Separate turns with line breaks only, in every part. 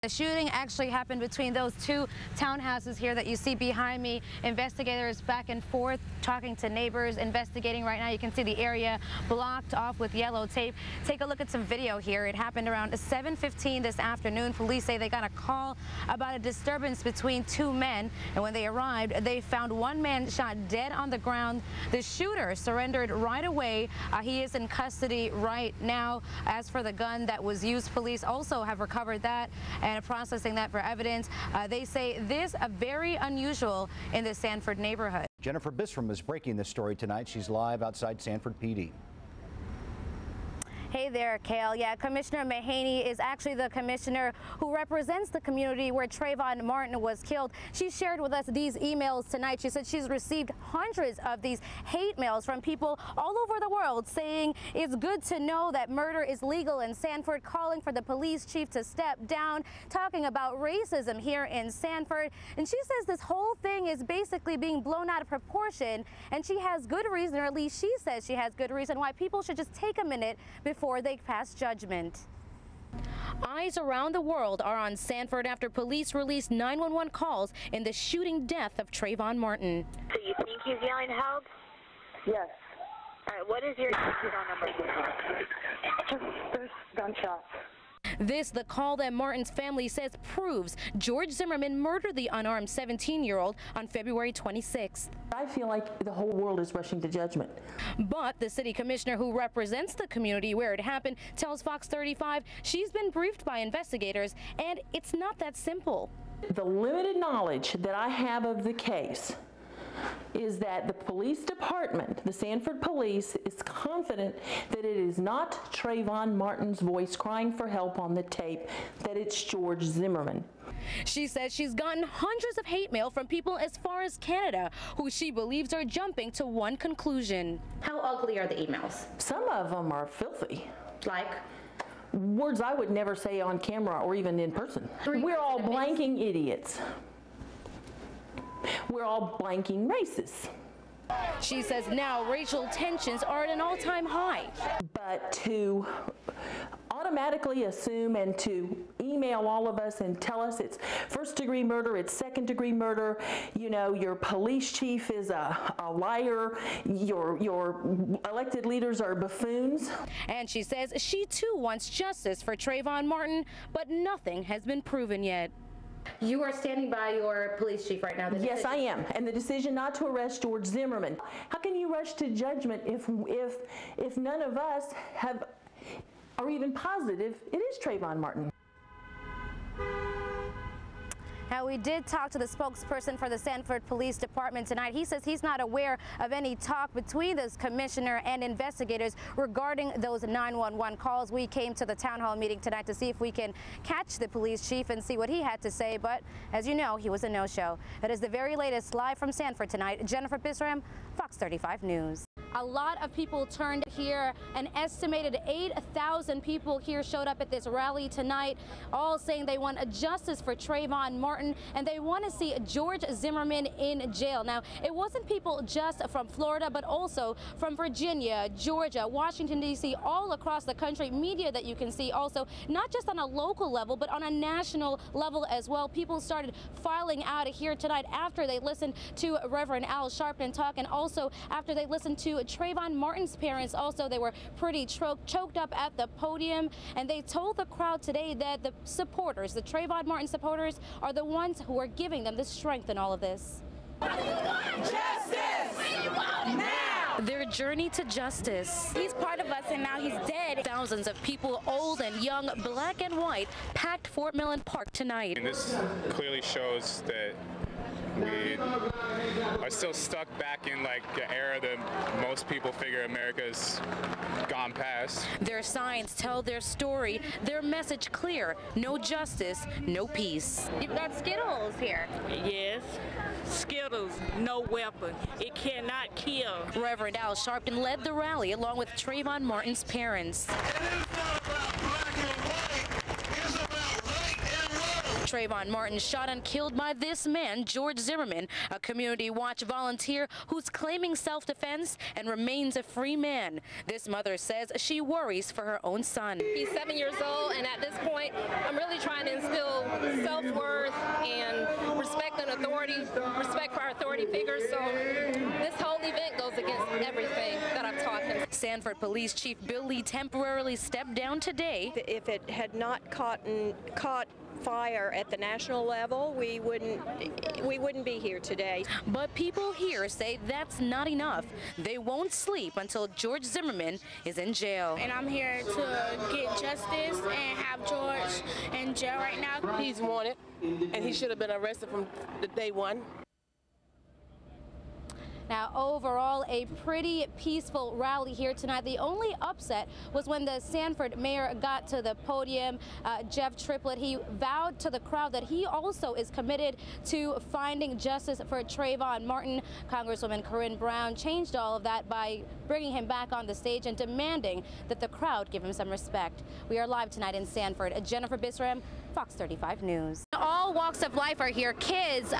The shooting actually happened between those two townhouses here that you see behind me. Investigators back and forth talking to neighbors, investigating right now. You can see the area blocked off with yellow tape. Take a look at some video here. It happened around 7:15 this afternoon. Police say they got a call about a disturbance between two men, and when they arrived, they found one man shot dead on the ground. The shooter surrendered right away. He is in custody right now. As for the gun that was used, police also have recovered that and processing that for evidence. They say this very unusual in the Sanford neighborhood.
Jennifer Bisram is breaking this story tonight. She's live outside Sanford PD.
Hey there, Kale. Yeah, Commissioner Mahaney is actually the commissioner who represents the community where Trayvon Martin was killed. She shared with us these emails tonight. She said she's received hundreds of these hate mails from people all over the world saying it's good to know that murder is legal in Sanford, calling for the police chief to step down, talking about racism here in Sanford. And she says this whole thing is basically being blown out of proportion, and she has good reason, or at least she says she has good reason, why people should just take a minute before they pass judgment. Eyes around the world are on Sanford after police released 911 calls in the shooting death of Trayvon Martin.
So you think he's yelling help?
Yes.
All right, what is your number?
There's gunshots.
This, the call that Martin's family says proves George Zimmernan murdered the unarmed 17-year-old on February 26th.
I feel like the whole world is rushing to judgment.
But the city commissioner who represents the community where it happened tells Fox 35 she's been briefed by investigators and it's not that simple.
The limited knowledge that I have of the case is that the police department, the Sanford police, is confident that it is not Trayvon Martin's voice crying for help on the tape, that it's George Zimmernan.
She says she's gotten hundreds of hate mail from people as far as Canada who she believes are jumping to one conclusion.
How ugly are the emails?
Some of them are filthy.
Like?
Words I would never say on camera or even in person. We're all blanking idiots. We're all blanking racists.
She says now racial tensions are at an all-time high.
But to automatically assume and to email all of us and tell us it's first-degree murder, it's second-degree murder, you know, your police chief is a liar, your elected leaders are buffoons.
And she says she too wants justice for Trayvon Martin, but nothing has been proven yet.
You are standing by your police chief right now.
Yes, I am. And the decision not to arrest George Zimmernan. How can you rush to judgment if none of us are even positive it is Trayvon Martin?
Now, we did talk to the spokesperson for the Sanford Police Department tonight. He says he's not aware of any talk between this commissioner and investigators regarding those 911 calls. We came to the town hall meeting tonight to see if we can catch the police chief and see what he had to say, but as you know, he was a no-show. That is the very latest live from Sanford tonight. Jennifer Bisram, Fox 35 News. A lot of people turned here. An estimated 8,000 people here showed up at this rally tonight, all saying they want justice for Trayvon Martin and they want to see George Zimmernan in jail. Now, it wasn't people just from Florida, but also from Virginia, Georgia, Washington, D.C., all across the country. Media that you can see also, not just on a local level, but on a national level as well. People started filing out of here tonight after they listened to Reverend Al Sharpton talk, and also after they listened to Trayvon Martin's parents. Also, they were pretty choked up at the podium, and they told the crowd today that the supporters, the Trayvon Martin supporters, are the ones who are giving them the strength in all of this.
Justice! Now!
Their journey to justice.
He's part of us and now he's dead.
Thousands of people, old and young, black and white, packed Fort Millen Park tonight.
And this clearly shows that we are still stuck back in like the era that most people figure America's gone past.
Their signs tell their story, their message clear: no justice, no peace.
You've got Skittles here.
Yes, Skittles, no weapon. It cannot kill.
Reverend Al Sharpton led the rally along with Trayvon Martin's parents. Trayvon Martin shot and killed by this man, George Zimmernan, a Community Watch volunteer who's claiming self-defense and remains a free man. This mother says she worries for her own son.
He's 7 years old, and at this point, I'm really trying to instill self-worth and respect and authority, respect for our authority figures. So this whole event goes against everything that I've taught him.
Sanford Police Chief Bill Lee temporarily stepped down today.
If it had not caught fire at the national level, we wouldn't be here today.
But people here say that's not enough. They won't sleep until George Zimmernan is in jail.
And I'm here to get justice and have George in jail right now.
He's wanted, and he should have been arrested from the day one.
Now, overall, a pretty peaceful rally here tonight. The only upset was when the Sanford mayor got to the podium. Jeff Triplett, he vowed to the crowd that he also is committed to finding justice for Trayvon Martin. Congresswoman Corinne Brown changed all of that by bringing him back on the stage and demanding that the crowd give him some respect. We are live tonight in Sanford. Jennifer Bisram, Fox 35 News. All walks of life are here. Kids,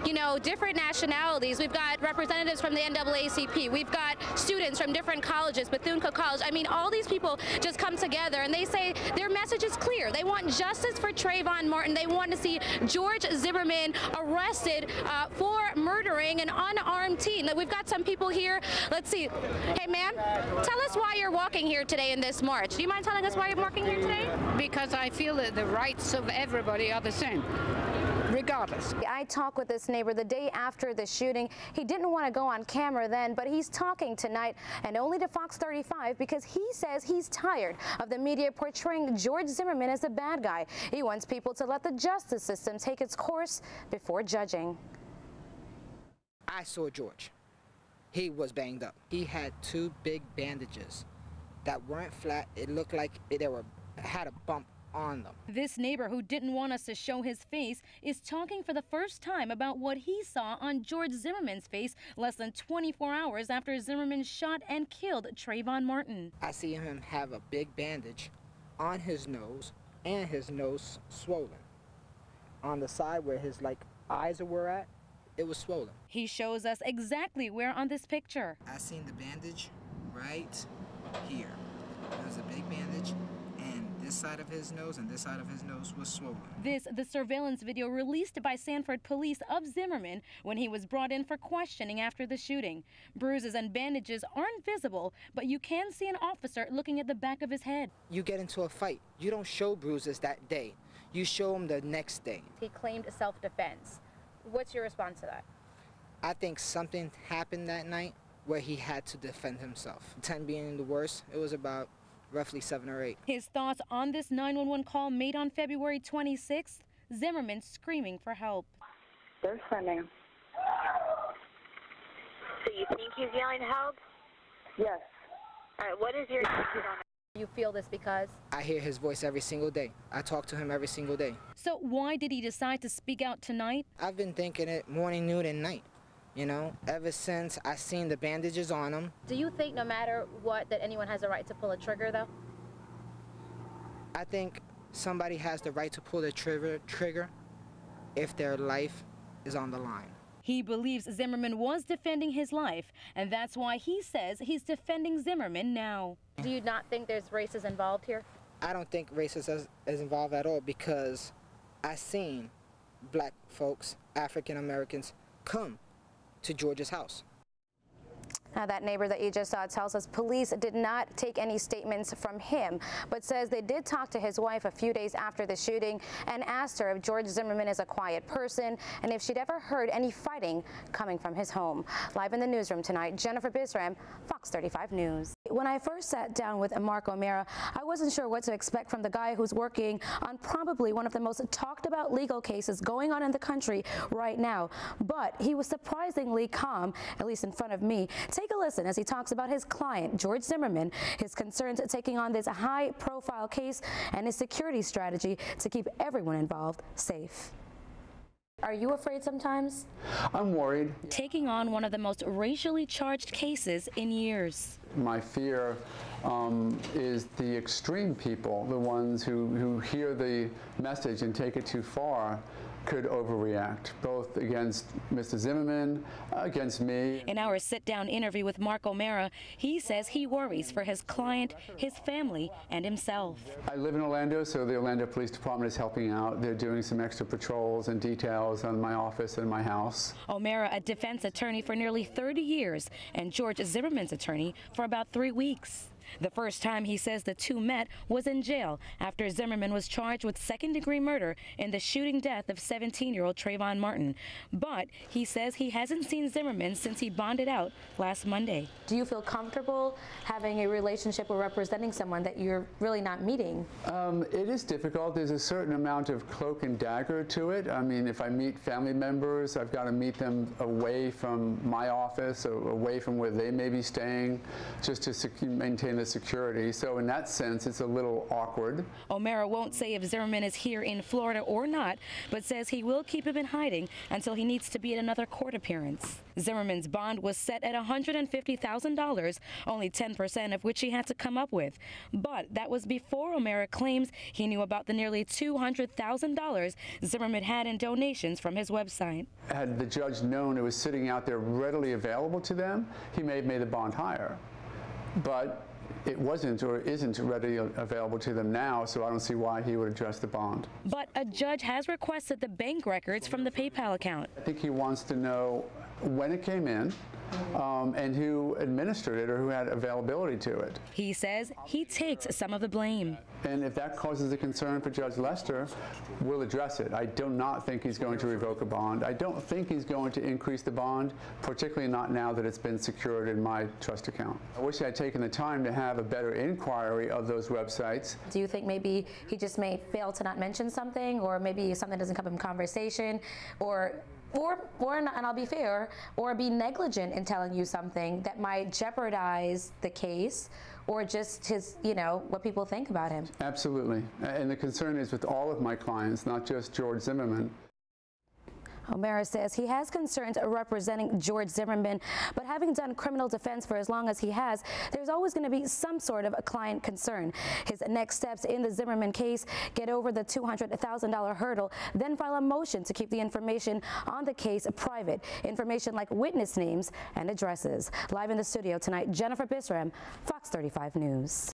you know, different nationalities. We've got representatives from the NAACP. We've got students from different colleges, Bethune-Cookman College. I mean, all these people just come together and they say their message is clear. They want justice for Trayvon Martin. They want to see George Zimmernan arrested for murdering an unarmed teen. We've got some people here. Let's see. Hey, ma'am, tell us why you're walking here today in this march. Do you mind telling us why you're walking here today?
Because I feel that the rights of everybody are the same, regardless.
I talked with this neighbor the day after the shooting. He didn't want to go on camera then, but he's talking tonight, and only to Fox 35, because he says he's tired of the media portraying George Zimmernan as a bad guy. He wants people to let the justice system take its course before judging.
I saw George. He was banged up. He had 2 big bandages that weren't flat. It looked like had a bump on them.
This neighbor, who didn't want us to show his face, is talking for the first time about what he saw on George Zimmerman's face less than 24 hours after Zimmernan shot and killed Trayvon Martin.
I see him have a big bandage on his nose, and his nose swollen. On the side where his eyes were at, it was swollen.
He shows us exactly where on this picture.
I seen the bandage right here. It was a big bandage, and this side of his nose and this side of his nose was swollen. The
surveillance video released by Sanford police of Zimmernan when he was brought in for questioning after the shooting. Bruises and bandages aren't visible, but you can see an officer looking at the back of his head.
You get into a fight. You don't show bruises that day. You show them the next day.
He claimed self-defense. What's your response to that?
I think something happened that night where he had to defend himself. 10 being the worst, it was about roughly 7 or 8.
His thoughts on this 911 call made on February 26th, Zimmernan screaming for help.
They're sending. So you think he's yelling help?
Yes.
All right, what is your attitude on it?
You feel this because?
I hear his voice every single day. I talk to him every single day.
So why did he decide to speak out tonight?
I've been thinking it morning, noon, and night. You know, ever since I seen the bandages on him.
Do you think no matter what that anyone has a right to pull a trigger, though?
I think somebody has the right to pull the trigger if their life is on the line.
He believes Zimmernan was defending his life, and that's why he says he's defending Zimmernan now. Do you not think there's races involved here?
I don't think racism is involved at all, because I seen black folks, African Americans, come to George's house.
Now, that neighbor that you just saw tells us police did not take any statements from him, but says they did talk to his wife a few days after the shooting and asked her if George Zimmernan is a quiet person and if she'd ever heard any fighting coming from his home. Live in the newsroom tonight, Jennifer Bisram, Fox 35 News. When I first sat down with Mark O'Mara, I wasn't sure what to expect from the guy who's working on probably one of the most talked about legal cases going on in the country right now. But he was surprisingly calm, at least in front of me. Take a listen as he talks about his client, George Zimmernan, his concerns at taking on this high-profile case, and his security strategy to keep everyone involved safe. Are you afraid sometimes?
I'm worried.
Taking on one of the most racially charged cases in years.
My fear is the extreme people, the ones who hear the message and take it too far, could overreact, both against Mr. Zimmerman, against me.
In our sit-down interview with Mark O'Mara, he says he worries for his client, his family, and himself.
I live in Orlando, so the Orlando Police Department is helping out. They're doing some extra patrols and details on my office and my house.
O'Mara, a defense attorney for nearly 30 years, and George Zimmerman's attorney for about 3 weeks. The first time he says the two met was in jail after Zimmerman was charged with second-degree murder in the shooting death of 17-year-old Trayvon Martin. But he says he hasn't seen Zimmerman since he bonded out last Monday. Do you feel comfortable having a relationship or representing someone that you're really not meeting?
It is difficult. There's a certain amount of cloak and dagger to it. I mean, if I meet family members, I've got to meet them away from my office, or away from where they may be staying, just to maintain the security. So in that sense, it's a little awkward.
O'Mara won't say if Zimmerman is here in Florida or not, but says he will keep him in hiding until he needs to be at another court appearance. Zimmerman's bond was set at $150,000, only 10% of which he had to come up with. But that was before O'Mara claims he knew about the nearly $200,000 Zimmerman had in donations from his website.
Had the judge known it was sitting out there readily available to them, he may have made the bond higher. But it wasn't or isn't readily available to them now, so I don't see why he would adjust the bond.
But a judge has requested the bank records from the PayPal account.
I think he wants to know when it came in, and who administered it or who had availability to it.
He says he takes some of the blame.
And if that causes a concern for Judge Lester, we'll address it. I do not think he's going to revoke a bond. I don't think he's going to increase the bond, particularly not now that it's been secured in my trust account. I wish I had taken the time to have a better inquiry of those websites.
Do you think maybe he just may fail to not mention something, or maybe something doesn't come in conversation, or and I'll be fair, or be negligent in telling you something that might jeopardize the case, or just his, what people think about him?
Absolutely. And the concern is with all of my clients, not just George Zimmerman.
O'Mara says he has concerns representing George Zimmerman, but having done criminal defense for as long as he has, there's always going to be some sort of a client concern. His next steps in the Zimmerman case: get over the $200,000 hurdle, then file a motion to keep the information on the case private, information like witness names and addresses. Live in the studio tonight, Jennifer Bisram, Fox 35 News.